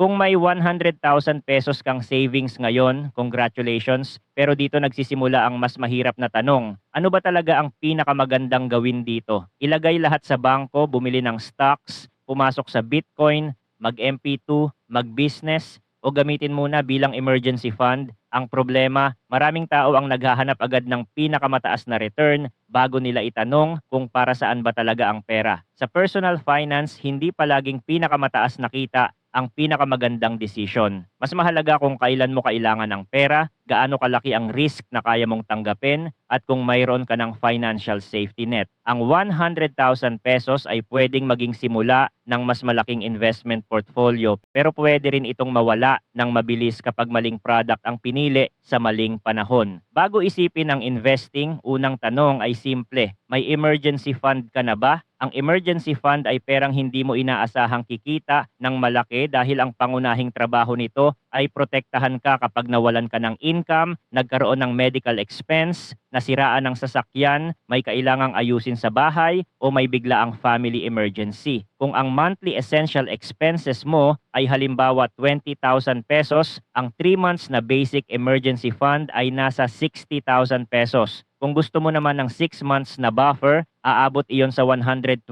Kung may 100,000 pesos kang savings ngayon, congratulations. Pero dito nagsisimula ang mas mahirap na tanong. Ano ba talaga ang pinakamagandang gawin dito? Ilagay lahat sa bangko, bumili ng stocks, pumasok sa Bitcoin, mag-MP2, mag-business, o gamitin muna bilang emergency fund? Ang problema, maraming tao ang naghahanap agad ng pinakamataas na return bago nila itanong kung para saan ba talaga ang pera. Sa personal finance, hindi palaging pinakamataas na kita ang pinakamagandang desisyon. Mas mahalaga kung kailan mo kailangan ng pera, gaano kalaki ang risk na kaya mong tanggapin, at kung mayroon ka ng financial safety net. Ang 100,000 pesos ay pwedeng maging simula ng mas malaking investment portfolio, pero pwede rin itong mawala ng mabilis kapag maling product ang pinili sa maling panahon. Bago isipin ang investing, unang tanong ay simple: may emergency fund ka na ba? Ang emergency fund ay perang hindi mo inaasahang kikita ng malaki dahil ang pangunahing trabaho nito ay protektahan ka kapag nawalan ka ng income, nagkaroon ng medical expense, nasiraan ng sasakyan, may kailangang ayusin sa bahay, o may biglaang family emergency. Kung ang monthly essential expenses mo ay halimbawa 20,000 pesos, ang 3 months na basic emergency fund ay nasa 60,000 pesos. Kung gusto mo naman ng 6 months na buffer, aabot iyon sa 120,000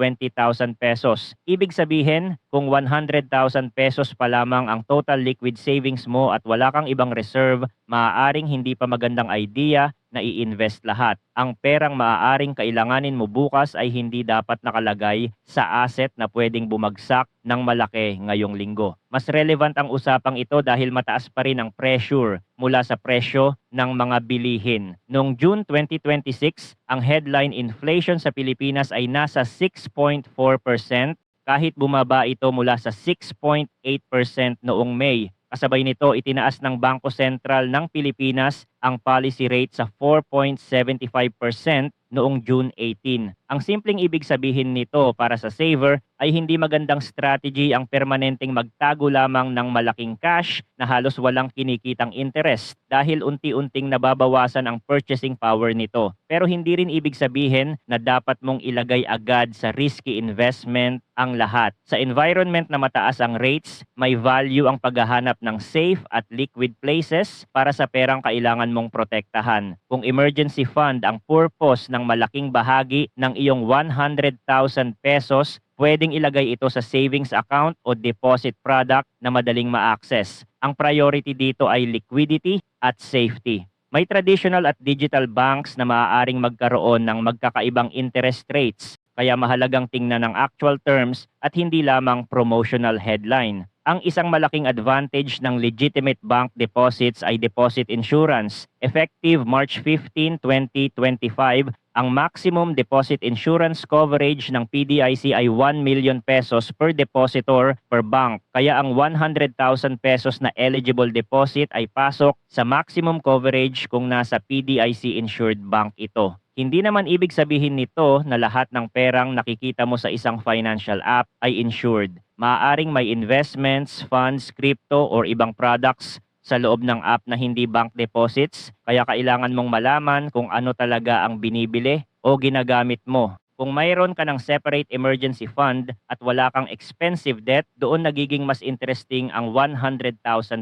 pesos. Ibig sabihin, kung 100,000 pesos pa lamang ang total liquid savings mo at wala kang ibang reserve, maaaring hindi pa magandang idea na i-invest lahat. Ang perang maaaring kailanganin mo bukas ay hindi dapat nakalagay sa asset na pwedeng bumagsak ng malaki ngayong linggo. Mas relevant ang usapang ito dahil mataas pa rin ang pressure mula sa presyo ng mga bilihin. Noong June 2026, ang headline inflation sa Pilipinas ay nasa 6.4%, kahit bumaba ito mula sa 6.8% noong May. Kasabay nito, itinaas ng Bangko Sentral ng Pilipinas ang policy rate sa 4.75% noong June 18. Ang simpleng ibig sabihin nito para sa saver ay hindi magandang strategy ang permanenteng magtago lamang ng malaking cash na halos walang kinikitang interest dahil unti-unting nababawasan ang purchasing power nito. Pero hindi rin ibig sabihin na dapat mong ilagay agad sa risky investment ang lahat. Sa environment na mataas ang rates, may value ang paghahanap ng safe at liquid places para sa perang kailangan mong protektahan. Kung emergency fund ang purpose ng malaking bahagi ng iyong 100,000 pesos, pwedeng ilagay ito sa savings account o deposit product na madaling ma-access. Ang priority dito ay liquidity at safety. May traditional at digital banks na maaaring magkaroon ng magkakaibang interest rates, kaya mahalagang tingnan ang actual terms at hindi lamang promotional headline. Ang isang malaking advantage ng legitimate bank deposits ay deposit insurance. Effective March 15, 2025, ang maximum deposit insurance coverage ng PDIC ay 1 million pesos per depositor per bank. Kaya ang 100,000 pesos na eligible deposit ay pasok sa maximum coverage kung nasa PDIC insured bank ito. Hindi naman ibig sabihin nito na lahat ng perang nakikita mo sa isang financial app ay insured. Maaaring may investments, funds, crypto, or ibang products sa loob ng app na hindi bank deposits, kaya kailangan mong malaman kung ano talaga ang binibili o ginagamit mo. Kung mayroon ka ng separate emergency fund at wala kang expensive debt, doon nagiging mas interesting ang 100,000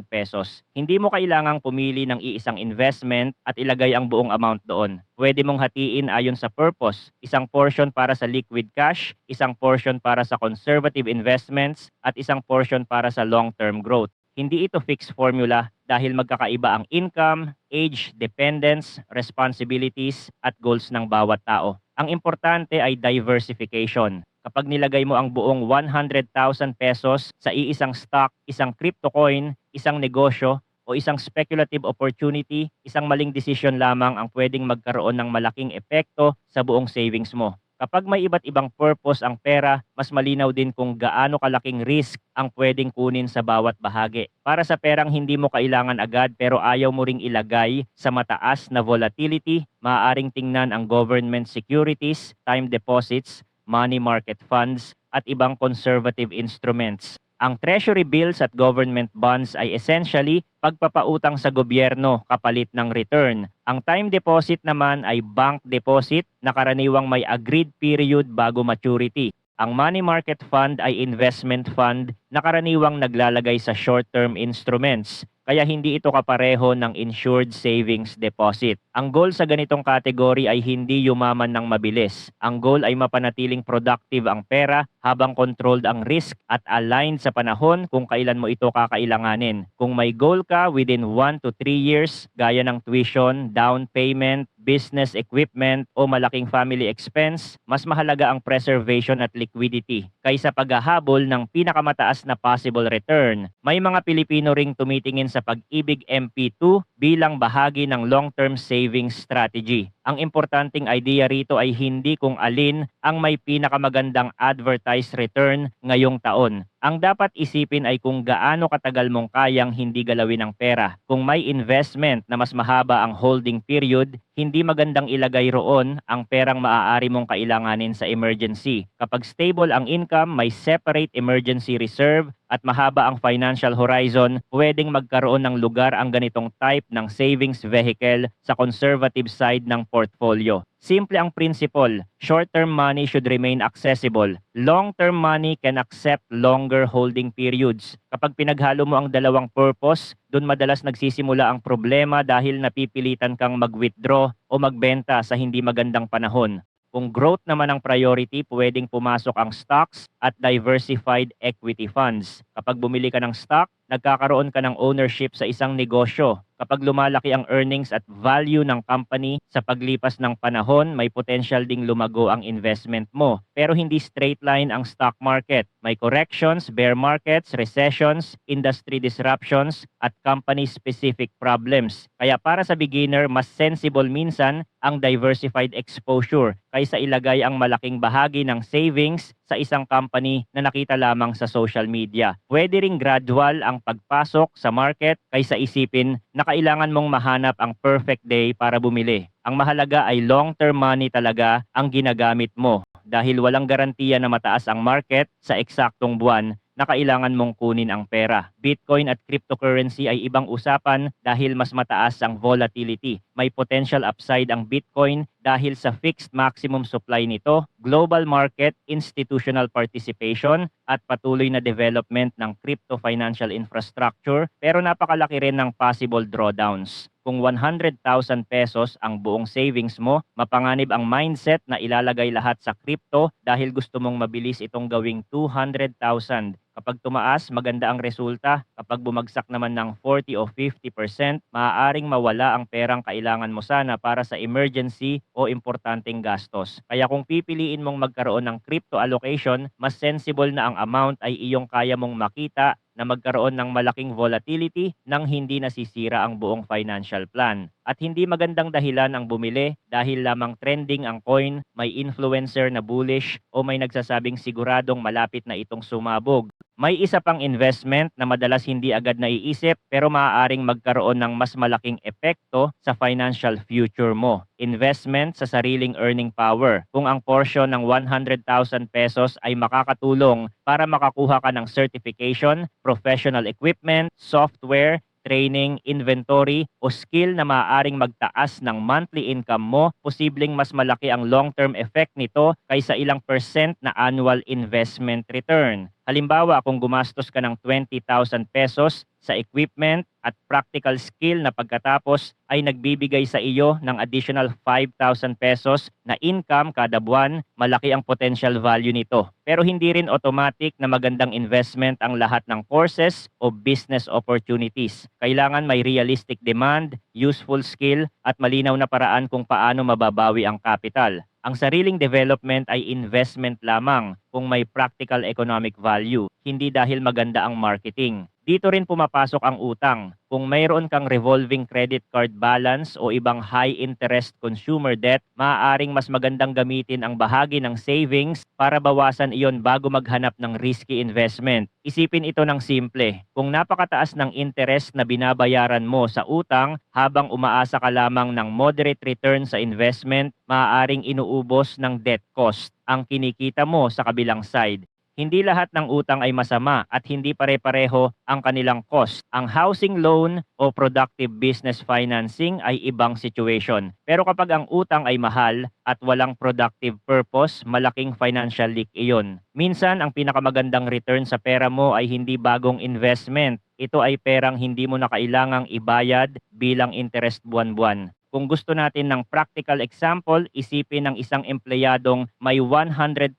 pesos. Hindi mo kailangang pumili ng iisang investment at ilagay ang buong amount doon. Pwede mong hatiin ayon sa purpose. Isang portion para sa liquid cash, isang portion para sa conservative investments, at isang portion para sa long-term growth. Hindi ito fixed formula dahil magkakaiba ang income, age, dependence, responsibilities, at goals ng bawat tao. Ang importante ay diversification. Kapag nilagay mo ang buong 100,000 pesos sa iisang stock, isang crypto coin, isang negosyo, o isang speculative opportunity, isang maling desisyon lamang ang pwedeng magkaroon ng malaking epekto sa buong savings mo. Kapag may iba't ibang purpose ang pera, mas malinaw din kung gaano kalaking risk ang pwedeng kunin sa bawat bahagi. Para sa perang hindi mo kailangan agad pero ayaw mo ring ilagay sa mataas na volatility, maaaring tingnan ang government securities, time deposits, money market funds, at ibang conservative instruments. Ang treasury bills at government bonds ay essentially pagpapautang sa gobyerno kapalit ng return. Ang time deposit naman ay bank deposit na karaniwang may agreed period bago maturity. Ang money market fund ay investment fund na karaniwang naglalagay sa short-term instruments, kaya hindi ito kapareho ng insured savings deposit. Ang goal sa ganitong category ay hindi yumaman ng mabilis. Ang goal ay mapanatiling productive ang pera habang controlled ang risk at aligned sa panahon kung kailan mo ito kakailanganin. Kung may goal ka within 1 to 3 years, gaya ng tuition, down payment, business equipment o malaking family expense, mas mahalaga ang preservation at liquidity kaysa paghahabol ng pinakamataas na possible return. May mga Pilipino ring tumitingin sa Pag-ibig MP2 bilang bahagi ng long-term savings strategy. Ang importanteng idea rito ay hindi kung alin ang may pinakamagandang advertised return ngayong taon. Ang dapat isipin ay kung gaano katagal mong kayang hindi galawin ang pera. Kung may investment na mas mahaba ang holding period, hindi magandang ilagay roon ang perang maaari mong kailanganin sa emergency. Kapag stable ang income, may separate emergency reserve at mahaba ang financial horizon, pwedeng magkaroon ng lugar ang ganitong type ng savings vehicle sa conservative side ng portfolio. Simple ang principle. Short-term money should remain accessible. Long-term money can accept longer holding periods. Kapag pinaghalo mo ang dalawang purpose, doon madalas nagsisimula ang problema dahil napipilitan kang mag-withdraw o magbenta sa hindi magandang panahon. Kung growth naman ang priority, pwedeng pumasok ang stocks at diversified equity funds. Kapag bumili ka ng stock, nagkakaroon ka ng ownership sa isang negosyo. Kapag lumalaki ang earnings at value ng company sa paglipas ng panahon, may potential ding lumago ang investment mo. Pero hindi straight line ang stock market. May corrections, bear markets, recessions, industry disruptions, at company-specific problems. Kaya para sa beginner, mas sensible minsan ang diversified exposure kaysa ilagay ang malaking bahagi ng savings sa isang company na nakita lamang sa social media. Pwede ring gradual ang pagpasok sa market kaysa isipin na kailangan mong mahanap ang perfect day para bumili. Ang mahalaga ay long-term money talaga ang ginagamit mo dahil walang garantiya na mataas ang market sa eksaktong buwan na kailangan mong kunin ang pera. Bitcoin at cryptocurrency ay ibang usapan dahil mas mataas ang volatility. May potential upside ang Bitcoin dahil sa fixed maximum supply nito, global market, institutional participation, at patuloy na development ng crypto financial infrastructure, pero napakalaki rin ng possible drawdowns. Kung 100,000 pesos ang buong savings mo, mapanganib ang mindset na ilalagay lahat sa crypto dahil gusto mong mabilis itong gawing 200,000. Kapag tumaas, maganda ang resulta. Kapag bumagsak naman ng 40 o 50%, maaaring mawala ang perang kailangan mo sana para sa emergency o importanteng gastos. Kaya kung pipiliin mong magkaroon ng crypto allocation, mas sensible na ang amount ay iyong kaya mong makita na magkaroon ng malaking volatility nang hindi nasisira ang buong financial plan. At hindi magandang dahilan ang bumili dahil lamang trending ang coin, may influencer na bullish o may nagsasabing siguradong malapit na itong sumabog. May isa pang investment na madalas hindi agad naiisip pero maaaring magkaroon ng mas malaking epekto sa financial future mo. Investment sa sariling earning power. Kung ang portion ng 100,000 pesos ay makakatulong para makakuha ka ng certification, professional equipment, software, training, inventory o skill na maaaring magtaas ng monthly income mo, posibleng mas malaki ang long-term effect nito kaysa ilang percent na annual investment return. Halimbawa, kung gumastos ka ng 20,000 pesos sa equipment at practical skill na pagkatapos ay nagbibigay sa iyo ng additional 5,000 pesos na income kada buwan, malaki ang potential value nito. Pero hindi rin automatic na magandang investment ang lahat ng courses o business opportunities. Kailangan may realistic demand, useful skill at malinaw na paraan kung paano mababawi ang capital. Ang sariling development ay investment lamang kung may practical economic value, hindi dahil maganda ang marketing. Dito rin pumapasok ang utang. Kung mayroon kang revolving credit card balance o ibang high-interest consumer debt, maaaring mas magandang gamitin ang bahagi ng savings para bawasan iyon bago maghanap ng risky investment. Isipin ito ng simple. Kung napakataas ng interest na binabayaran mo sa utang habang umaasa ka lamang ng moderate return sa investment, maaaring inuubos ng debt cost ang kinikita mo sa kabilang side. Hindi lahat ng utang ay masama at hindi pare-pareho ang kanilang cost. Ang housing loan o productive business financing ay ibang situation. Pero kapag ang utang ay mahal at walang productive purpose, malaking financial leak iyon. Minsan, ang pinakamagandang return sa pera mo ay hindi bagong investment. Ito ay perang hindi mo na kailangang ibayad bilang interest buwan-buwan. Kung gusto natin ng practical example, isipin ng isang empleyadong may 100,000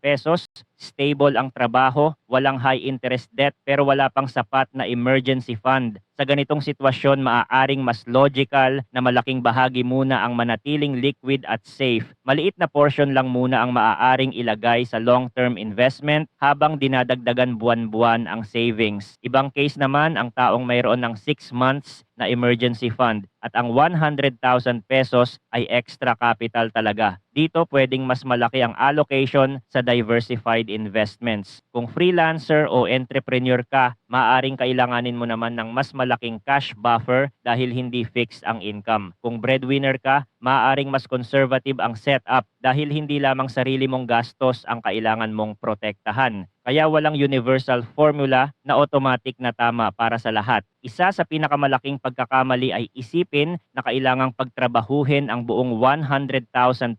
pesos, stable ang trabaho, walang high interest debt pero wala pang sapat na emergency fund. Sa ganitong sitwasyon, maaaring mas logical na malaking bahagi muna ang manatiling liquid at safe. Maliit na portion lang muna ang maaaring ilagay sa long-term investment habang dinadagdagan buwan-buwan ang savings. Ibang case naman ang taong mayroon ng 6 months na emergency fund at ang 100,000 pesos ay extra capital talaga. Dito pwedeng mas malaki ang allocation sa diversified investments. Kung freelancer o entrepreneur ka, maaaring kailanganin mo naman ng mas malaking cash buffer dahil hindi fixed ang income. Kung breadwinner ka, maaaring mas conservative ang setup dahil hindi lamang sarili mong gastos ang kailangan mong protektahan. Kaya walang universal formula na automatic na tama para sa lahat. Isa sa pinakamalaking pagkakamali ay isipin na kailangang pagtrabahuhin ang buong 100,000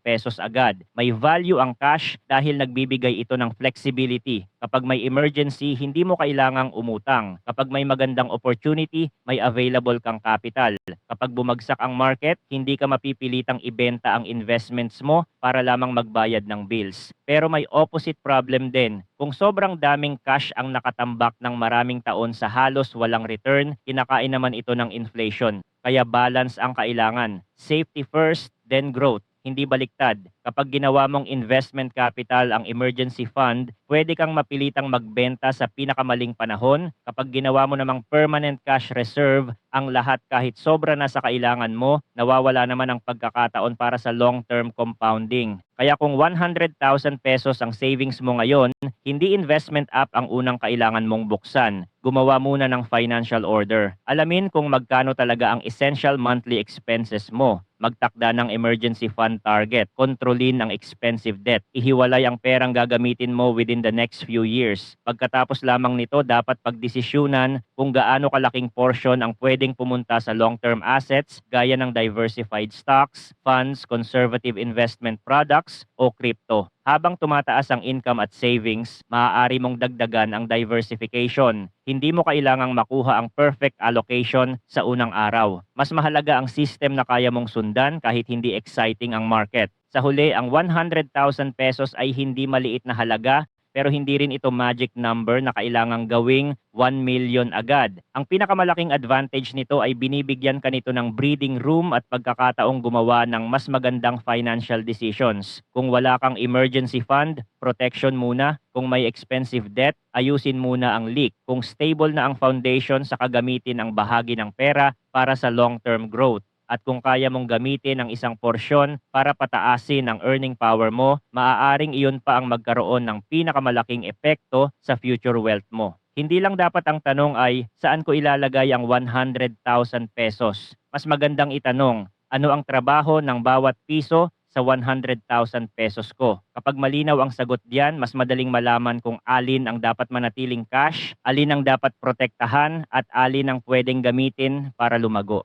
pesos agad. May value ang cash dahil nagbibigay ito ng flexibility. Kapag may emergency, hindi mo kailangang umutang. Kapag may magandang opportunity, may available kang capital. Kapag bumagsak ang market, hindi ka mapipilitang ibenta ang investments mo para lamang magbayad ng bills. Pero may opposite problem din. Kung sobrang daming cash ang nakatambak ng maraming taon sa halos walang return, kinakain naman ito ng inflation. Kaya balance ang kailangan. Safety first, then growth. Hindi baliktad. Kapag ginawa mong investment capital ang emergency fund, pwede kang mapilitang magbenta sa pinakamaling panahon. Kapag ginawa mo namang permanent cash reserve ang lahat kahit sobra na sa kailangan mo, nawawala naman ang pagkakataon para sa long-term compounding. Kaya kung 100,000 pesos ang savings mo ngayon, hindi investment app ang unang kailangan mong buksan. Gumawa muna ng financial order. Alamin kung magkano talaga ang essential monthly expenses mo. Magtakda ng emergency fund target. Kontrolin ang expensive debt. Ihiwalay ang perang gagamitin mo within the next few years. Pagkatapos lamang nito, dapat pagdesisyunan kung gaano kalaking portion ang pwedeng pumunta sa long-term assets gaya ng diversified stocks, funds, conservative investment products o crypto. Habang tumataas ang income at savings, maaari mong dagdagan ang diversification. Hindi mo kailangang makuha ang perfect allocation sa unang araw. Mas mahalaga ang system na kaya mong sundan kahit hindi exciting ang market. Sa huli, ang 100,000 pesos ay hindi maliit na halaga pero hindi rin ito magic number na kailangang gawing 1 million agad. Ang pinakamalaking advantage nito ay binibigyan ka nito ng breathing room at pagkakataong gumawa ng mas magandang financial decisions. Kung wala kang emergency fund, protection muna. Kung may expensive debt, ayusin muna ang leak. Kung stable na ang foundation, saka gamitin ang bahagi ng pera para sa long-term growth. At kung kaya mong gamitin ang isang porsyon para pataasin ang earning power mo, maaaring iyon pa ang magkaroon ng pinakamalaking epekto sa future wealth mo. Hindi lang dapat ang tanong ay, saan ko ilalagay ang 100,000 pesos? Mas magandang itanong, ano ang trabaho ng bawat piso sa 100,000 pesos ko? Kapag malinaw ang sagot diyan, mas madaling malaman kung alin ang dapat manatiling cash, alin ang dapat protektahan, at alin ang pwedeng gamitin para lumago.